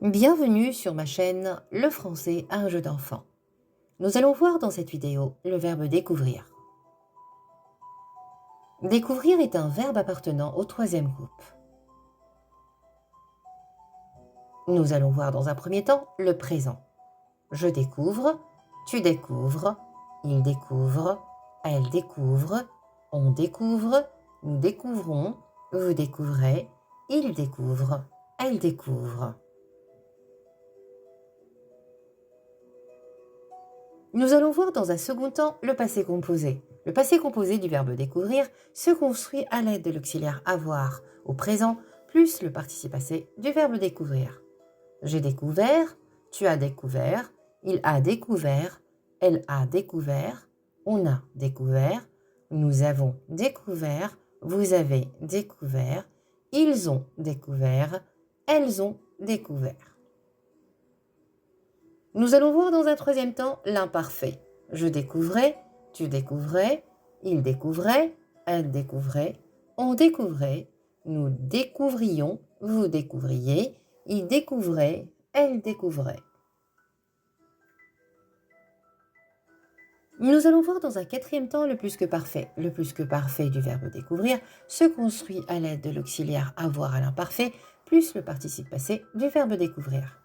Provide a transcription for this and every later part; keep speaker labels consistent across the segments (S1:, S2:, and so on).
S1: Bienvenue sur ma chaîne Le français, un jeu d'enfant. Nous allons voir dans cette vidéo le verbe découvrir. Découvrir est un verbe appartenant au troisième groupe. Nous allons voir dans un premier temps le présent. Je découvre, tu découvres, il découvre, elle découvre, on découvre, nous découvrons, vous découvrez, il découvre, elle découvre. Nous allons voir dans un second temps le passé composé. Le passé composé du verbe découvrir se construit à l'aide de l'auxiliaire avoir au présent plus le participe passé du verbe découvrir. J'ai découvert, tu as découvert, il a découvert, elle a découvert, on a découvert, nous avons découvert, vous avez découvert, ils ont découvert, elles ont découvert. Nous allons voir dans un troisième temps l'imparfait. Je découvrais, tu découvrais, il découvrait, elle découvrait, on découvrait, nous découvrions, vous découvriez, il découvrait, elle découvrait. Nous allons voir dans un quatrième temps le plus que parfait. Le plus que parfait du verbe découvrir se construit à l'aide de l'auxiliaire avoir à l'imparfait plus le participe passé du verbe découvrir.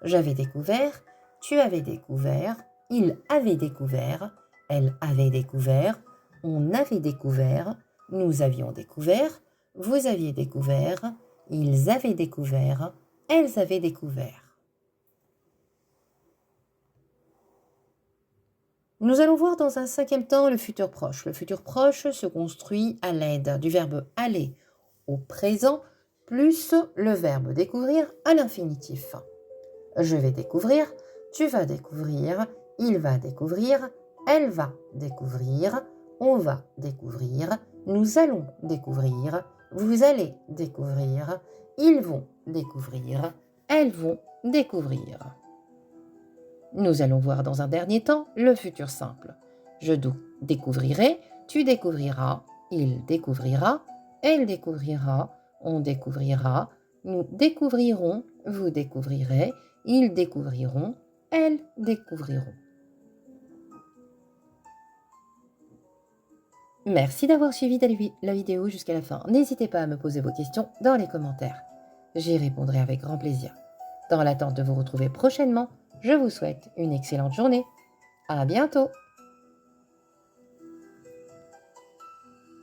S1: J'avais découvert, tu avais découvert, il avait découvert, elle avait découvert, on avait découvert, nous avions découvert, vous aviez découvert, ils avaient découvert, elles avaient découvert. Nous allons voir dans un cinquième temps le futur proche. Le futur proche se construit à l'aide du verbe aller au présent plus le verbe découvrir à l'infinitif. Je vais découvrir, tu vas découvrir, il va découvrir, elle va découvrir, on va découvrir, nous allons découvrir, vous allez découvrir, ils vont découvrir, elles vont découvrir. Nous allons voir dans un dernier temps le futur simple. Je découvrirai, tu découvriras, il découvrira, elle découvrira, on découvrira, nous découvrirons, vous découvrirez, ils découvriront, elles découvriront. Merci d'avoir suivi la vidéo jusqu'à la fin. N'hésitez pas à me poser vos questions dans les commentaires. J'y répondrai avec grand plaisir. Dans l'attente de vous retrouver prochainement, je vous souhaite une excellente journée. À bientôt!